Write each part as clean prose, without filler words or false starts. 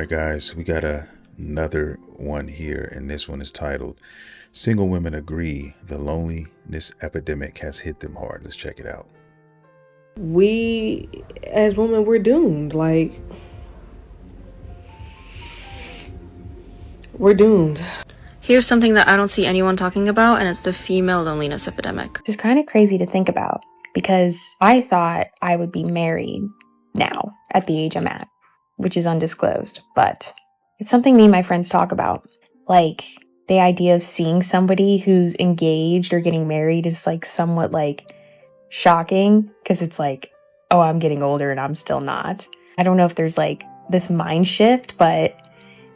right, guys, we got another one here, and this one is titled Single Women Agree the Loneliness Epidemic Has Hit Them Hard. Let's check it out. We, as women, we're doomed. Like, we're doomed. Here's something that I don't see anyone talking about, and it's the female loneliness epidemic. It's kind of crazy to think about because I thought I would be married now at the age I'm at, which is undisclosed, but it's something me and my friends talk about. Like, the idea of seeing somebody who's engaged or getting married is like somewhat like shocking because it's like, oh, I'm getting older and I'm still not. I don't know if there's like this mind shift, but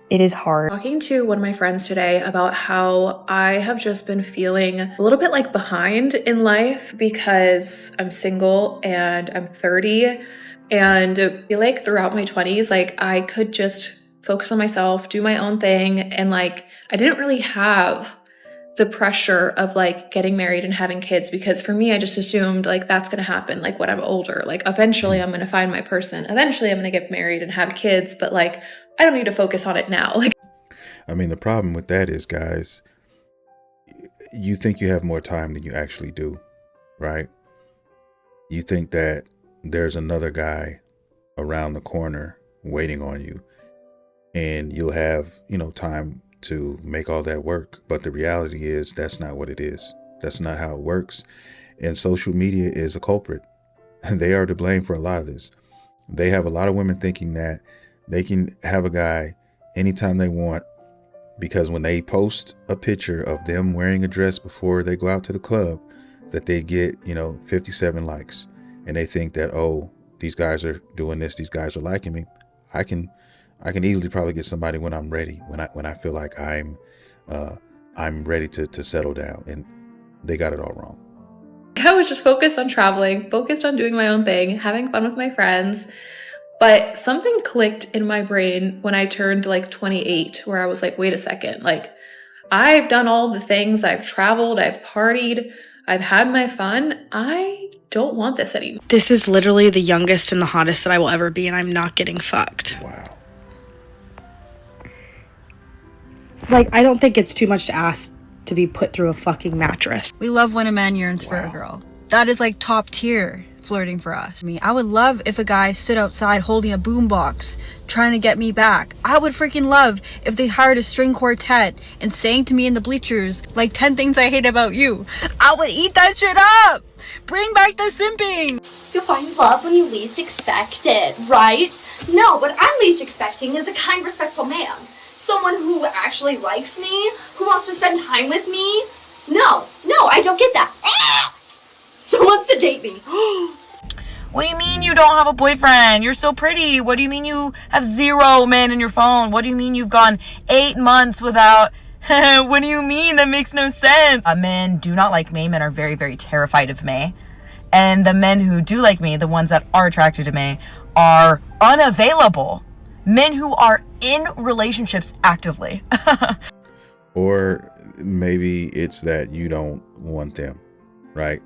it is hard. Talking to one of my friends today about how I have just been feeling a little bit like behind in life because I'm single and I'm 30, and I feel like throughout my 20s, like I could just focus on myself, do my own thing, and like I didn't really have the pressure of like getting married and having kids, because for me, I just assumed like that's going to happen like when I'm older. Like eventually I'm going to find my person. Eventually I'm going to get married and have kids, but like I don't need to focus on it now. Like, I mean, the problem with that is, guys, you think you have more time than you actually do, right? You think that there's another guy around the corner waiting on you, and you'll have, time to make all that work. But the reality is that's not what it is. That's not how it works. And social media is a culprit. They are to blame for a lot of this. They have a lot of women thinking that they can have a guy anytime they want, because when they post a picture of them wearing a dress before they go out to the club, that they get, 57 likes. And they think that, oh, these guys are doing this. These guys are liking me. I can easily probably get somebody when I'm ready, when I feel like I'm ready to settle down. And they got it all wrong. I was just focused on traveling, focused on doing my own thing, having fun with my friends. But something clicked in my brain when I turned like 28, where I was like, wait a second, like I've done all the things, I've traveled, I've partied, I've had my fun. I don't want this anymore. This is literally the youngest and the hottest that I will ever be, and I'm not getting fucked. Wow. Like, I don't think it's too much to ask to be put through a fucking mattress. We love when a man yearns for a girl. That is like top tier flirting for us. I would love if a guy stood outside holding a boombox trying to get me back. I would freaking love if they hired a string quartet and sang to me in the bleachers like 10 things I hate about you. I would eat that shit up. Bring back the simping. You find love when you least expect it, right? No, what I'm least expecting is a kind, respectful man. Someone who actually likes me, who wants to spend time with me. No, I don't get that. Someone wants to date me. What do you mean you don't have a boyfriend? You're so pretty. What do you mean you have 0 men in your phone? What do you mean you've gone 8 months without... What do you mean? That makes no sense. Men do not like me. Men are very, very terrified of me. And the men who do like me, the ones that are attracted to me, are unavailable. Men who are in relationships actively. Or maybe it's that you don't want them, right?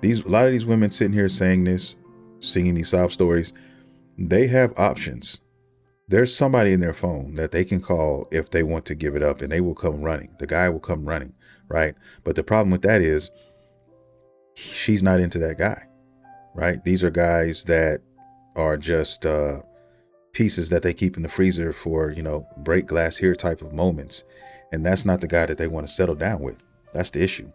A lot of these women sitting here saying this, singing these sob stories, they have options. There's somebody in their phone that they can call if they want to give it up, and they will come running. The guy will come running, right? But the problem with that is she's not into that guy, right? These are guys that are just pieces that they keep in the freezer for, break glass here type of moments. And that's not the guy that they want to settle down with. That's the issue.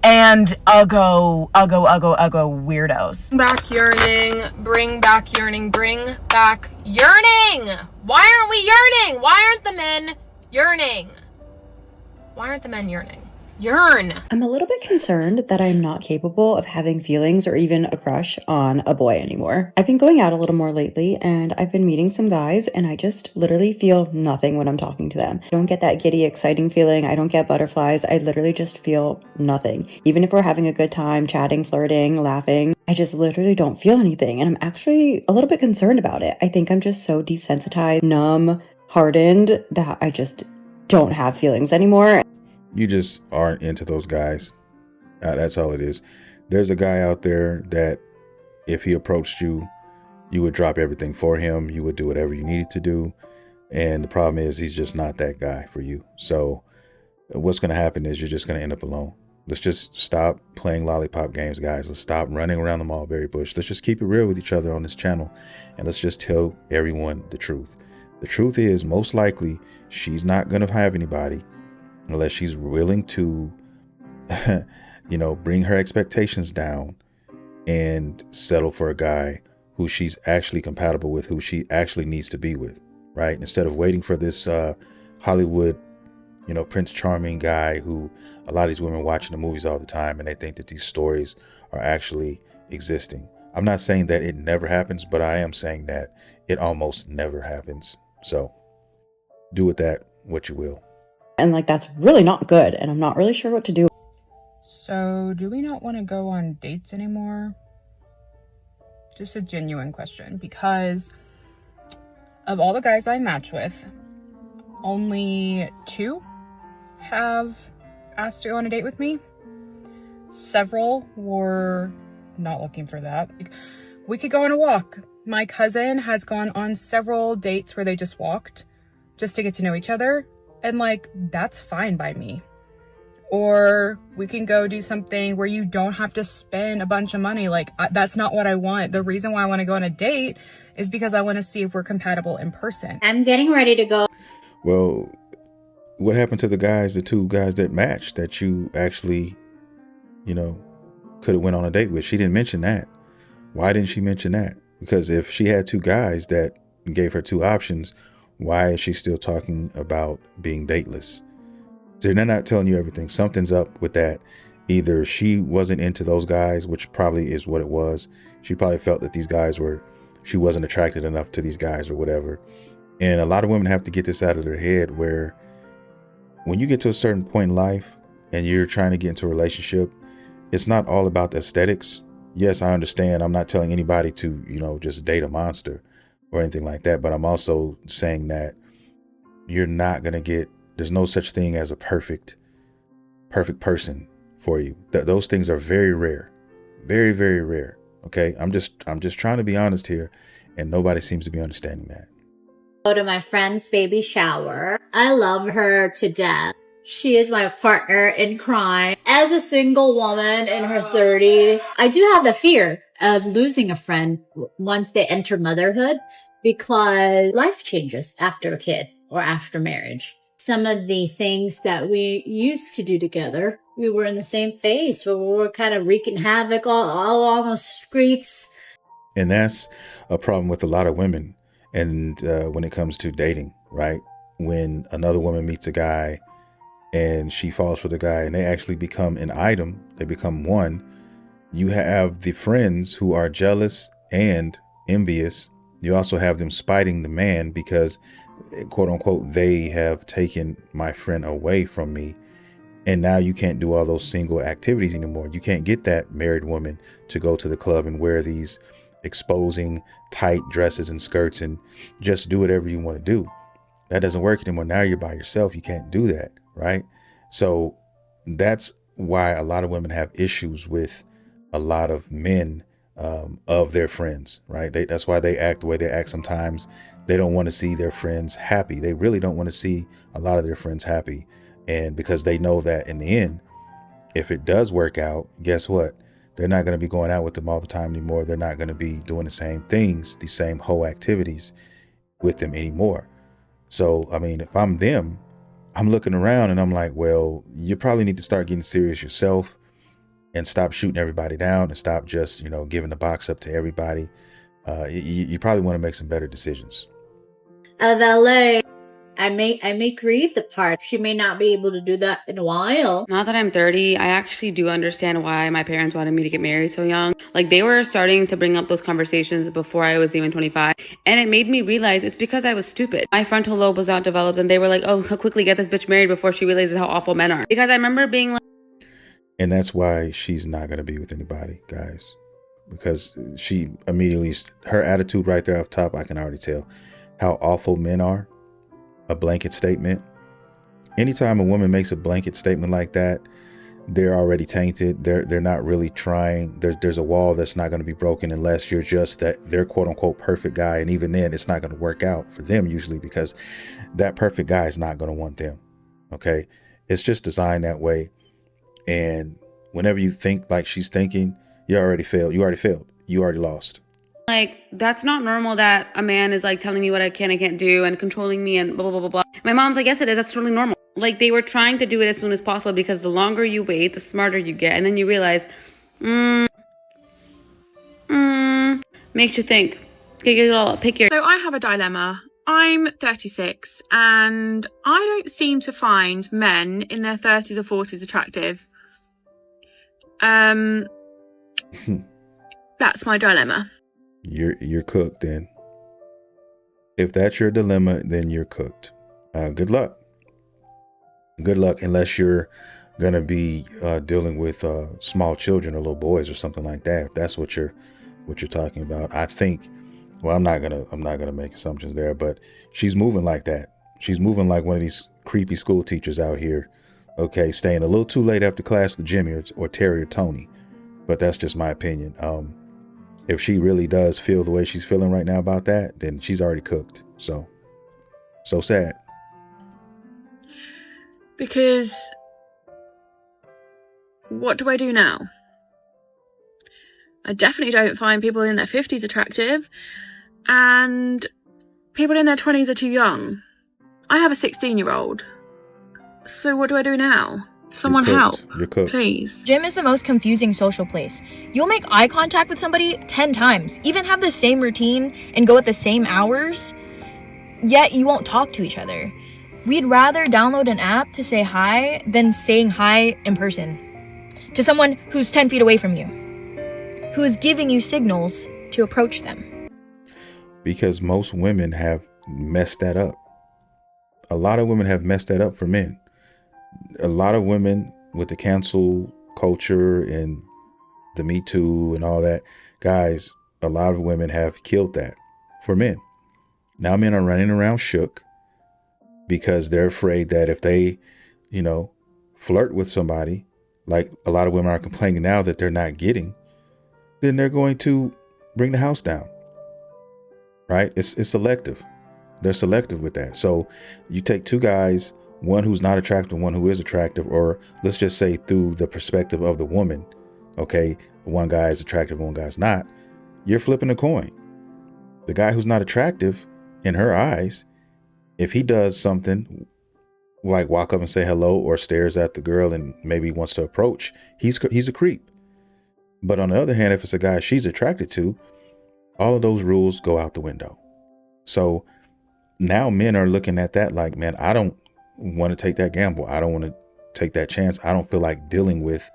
And uggo weirdos. Back yearning, bring back yearning, bring back yearning. Why aren't we yearning? Why aren't the men yearning? Why aren't the men yearning? Yearn. I'm a little bit concerned that I'm not capable of having feelings or even a crush on a boy anymore. I've been going out a little more lately, and I've been meeting some guys, and I just literally feel nothing when I'm talking to them. I don't get that giddy, exciting feeling. I don't get butterflies. I literally just feel nothing. Even if we're having a good time, chatting, flirting, laughing, I just literally don't feel anything. And I'm actually a little bit concerned about it. I think I'm just so desensitized, numb, hardened that I just don't have feelings anymore. You just aren't into those guys. That's all it is. There's a guy out there that if he approached you, You would drop everything for him. You would do whatever you needed to do. And the problem is he's just not that guy for you. So what's going to happen is you're just going to end up alone. Let's just stop playing lollipop games, guys. Let's stop running around the Mulberry Bush. Let's just keep it real with each other on this channel. And let's just tell everyone the truth. The truth is, most likely, she's not going to have anybody unless she's willing to, bring her expectations down and settle for a guy who she's actually compatible with, who she actually needs to be with, right? Instead of waiting for this Hollywood, Prince Charming guy who a lot of these women watching the movies all the time and they think that these stories are actually existing. I'm not saying that it never happens, but I am saying that it almost never happens. So do with that what you will. And like, that's really not good. And I'm not really sure what to do. So, do we not want to go on dates anymore? Just a genuine question, because of all the guys I match with, only 2 have asked to go on a date with me. Several were not looking for that. We could go on a walk. My cousin has gone on several dates where they just walked just to get to know each other. And that's fine by me. Or we can go do something where you don't have to spend a bunch of money. That's not what I want. The reason why I want to go on a date is because I want to see if we're compatible in person. I'm getting ready to go. Well, what happened to the 2 guys that matched that you actually, could have went on a date with? She didn't mention that. Why didn't she mention that? Because if she had 2 guys that gave her 2 options, why is she still talking about being dateless? They're not telling you everything. Something's up with that. Either she wasn't into those guys, which probably is what it was. She probably felt that she wasn't attracted enough to these guys or whatever. And a lot of women have to get this out of their head, where when you get to a certain point in life and you're trying to get into a relationship, it's not all about the aesthetics. Yes, I understand. I'm not telling anybody to, just date a monster or anything like that. But I'm also saying that you're not going to get, there's no such thing as a perfect person for you. Those things are very rare, very, very rare. Okay. I'm just trying to be honest here, and nobody seems to be understanding that. Go to my friend's baby shower. I love her to death. She is my partner in crime. As a single woman in her 30s, I do have the fear of losing a friend once they enter motherhood, because life changes after a kid or after marriage. Some of the things that we used to do together, we were in the same phase where we were kind of wreaking havoc all on the streets. And that's a problem with a lot of women. And when it comes to dating, right? When another woman meets a guy and she falls for the guy and they actually become an item, they become one, you have the friends who are jealous and envious. You also have them spiting the man because, quote unquote, they have taken my friend away from me. And now you can't do all those single activities anymore. You can't get that married woman to go to the club and wear these exposing tight dresses and skirts and just do whatever you want to do. That doesn't work anymore. Now you're by yourself. You can't do that, right? So that's why a lot of women have issues with a lot of men of their friends, right? That's why they act the way they act sometimes. They don't want to see their friends happy. They really don't want to see a lot of their friends happy. And because they know that in the end, if it does work out, guess what? They're not going to be going out with them all the time anymore. They're not going to be doing the same things, the same whole activities with them anymore. So, I mean, if I'm them, I'm looking around and I'm like, well, you probably need to start getting serious yourself and stop shooting everybody down and stop just, giving the box up to everybody. You probably want to make some better decisions. Of LA, I may grieve the part. She may not be able to do that in a while. Now that I'm 30, I actually do understand why my parents wanted me to get married so young. They were starting to bring up those conversations before I was even 25. And it made me realize it's because I was stupid. My frontal lobe was not developed and they were like, oh, quickly get this bitch married before she realizes how awful men are. Because I remember being like... And that's why she's not going to be with anybody, guys. Because she immediately, her attitude right there up top, I can already tell how awful men are. A blanket statement. Anytime a woman makes a blanket statement like that, they're already tainted. They're not really trying. There's a wall that's not going to be broken unless you're just that their quote unquote perfect guy. And even then, it's not going to work out for them usually, because that perfect guy is not going to want them. Okay. It's just designed that way. And whenever you think like she's thinking, you already failed. You already lost. Like, that's not normal that a man is like telling me what I can and can't do and controlling me and blah, blah, blah, blah. My mom's like, yes, it is. That's totally normal. Like, they were trying to do it as soon as possible because the longer you wait, the smarter you get. And then you realize, makes you think. Pick your. So I have a dilemma. I'm 36 and I don't seem to find men in their 30s or 40s attractive. That's my dilemma. You're cooked then. If that's your dilemma, then you're cooked. Good luck. Good luck, unless you're gonna be dealing with small children or little boys or something like that. If that's what you're talking about, I think. Well, I'm not gonna make assumptions there, but she's moving like that. She's moving like one of these creepy school teachers out here. Okay, staying a little too late after class with Jimmy or Terry or Tony. But that's just my opinion. If she really does feel the way she's feeling right now about that, then she's already cooked. So sad. Because what do I do now? I definitely don't find people in their 50s attractive, and people in their 20s are too young. I have a 16-year-old. So what do I do now? Someone help. You're cooked. Please. Gym is the most confusing social place. You'll make eye contact with somebody 10 times, even have the same routine and go at the same hours, yet you won't talk to each other. We'd rather download an app to say hi than saying hi in person to someone who's 10 feet away from you, who is giving you signals to approach them. Because most women have messed that up. A lot of women have messed that up for men. A lot of women with the cancel culture and the Me Too and all that, guys, a lot of women have killed that for men. Now men are running around shook because they're afraid that if they, flirt with somebody, like a lot of women are complaining now that they're not getting, then they're going to bring the house down. Right? It's selective. They're selective with that. So you take two guys, one who's not attractive, one who is attractive, or let's just say through the perspective of the woman. Okay, one guy is attractive, one guy's not. You're flipping a coin. The guy who's not attractive in her eyes, if he does something like walk up and say hello or stares at the girl and maybe wants to approach, he's a creep. But on the other hand, if it's a guy she's attracted to, all of those rules go out the window. So now men are looking at that like, man, I don't want to take that gamble. I don't want to take that chance. I don't feel like dealing with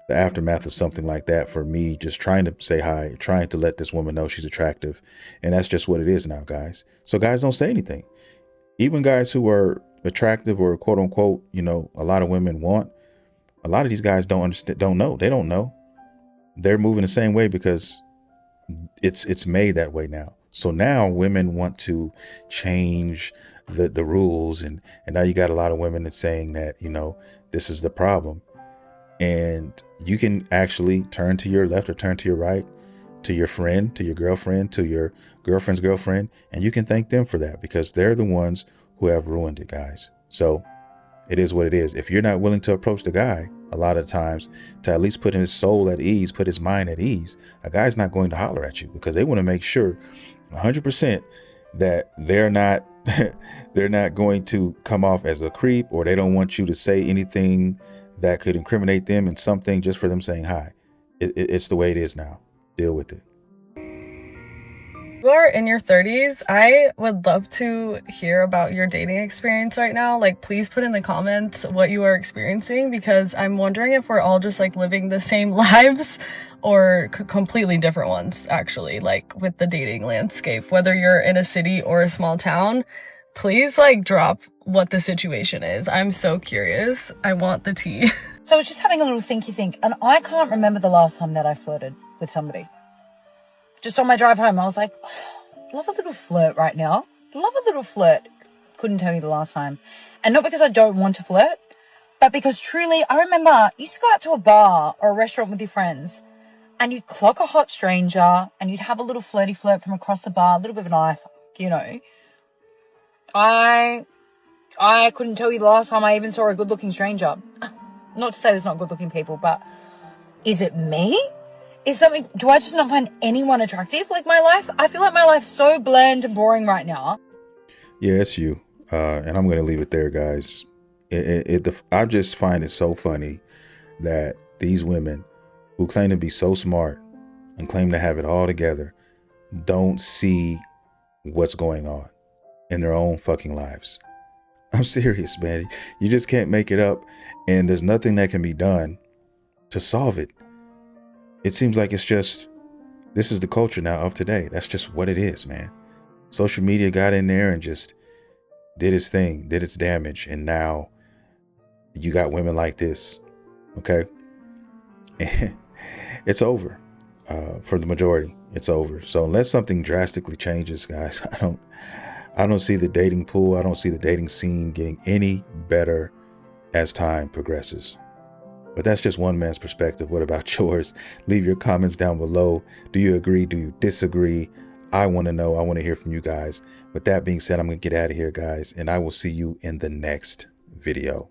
the aftermath of something like that for me just trying to say hi, trying to let this woman know she's attractive. And that's just what it is now, guys. So guys don't say anything. Even guys who are attractive or quote unquote, a lot of women want, a lot of these guys don't understand, don't know. They don't know. They're moving the same way because it's made that way now. So now women want to change the rules. And now you got a lot of women that's saying that, this is the problem. And you can actually turn to your left or turn to your right, to your friend, to your girlfriend, to your girlfriend's girlfriend. And you can thank them for that because they're the ones who have ruined it, guys. So it is what it is. If you're not willing to approach the guy, a lot of times to at least put his soul at ease, put his mind at ease, a guy's not going to holler at you because they want to make sure 100% that they're not going to come off as a creep, or they don't want you to say anything that could incriminate them in something just for them saying hi. It's the way it is now. Deal with it. You are in your 30s. I would love to hear about your dating experience right now. Like, please put in the comments what you are experiencing, because I'm wondering if we're all just like living the same lives or completely different ones, actually, like with the dating landscape, whether you're in a city or a small town. Please drop what the situation is. I'm so curious. I want the tea. So I was just having a little thinky think, and I can't remember the last time that I flirted with somebody. Just on my drive home, I was like, oh, love a little flirt right now. Love a little flirt. Couldn't tell you the last time. And not because I don't want to flirt. but because truly, I remember you used to go out to a bar or a restaurant with your friends and you'd clock a hot stranger and you'd have a little flirty flirt from across the bar, a little bit of an eye fuck, you know. I couldn't tell you the last time I even saw a good-looking stranger. Not to say there's not good-looking people, but is it me? Do I just not find anyone attractive? Like my life, I feel like my life's so bland and boring right now. Yeah, it's you. And I'm going to leave it there, guys. I just find it so funny that these women who claim to be so smart and claim to have it all together don't see what's going on in their own fucking lives. I'm serious, man. You just can't make it up, and there's nothing that can be done to solve it. It seems like this is the culture now of today. That's just what it is, man. Social media got in there and just did its thing, did its damage, and now you got women like this, okay? It's over. For the majority, it's over. So unless something drastically changes, guys, I don't see the dating pool, I don't see the dating scene getting any better as time progresses. But that's just one man's perspective. What about yours? Leave your comments down below. Do you agree? Do you disagree? I want to know. I want to hear from you guys. With that being said, I'm going to get out of here, guys, and I will see you in the next video.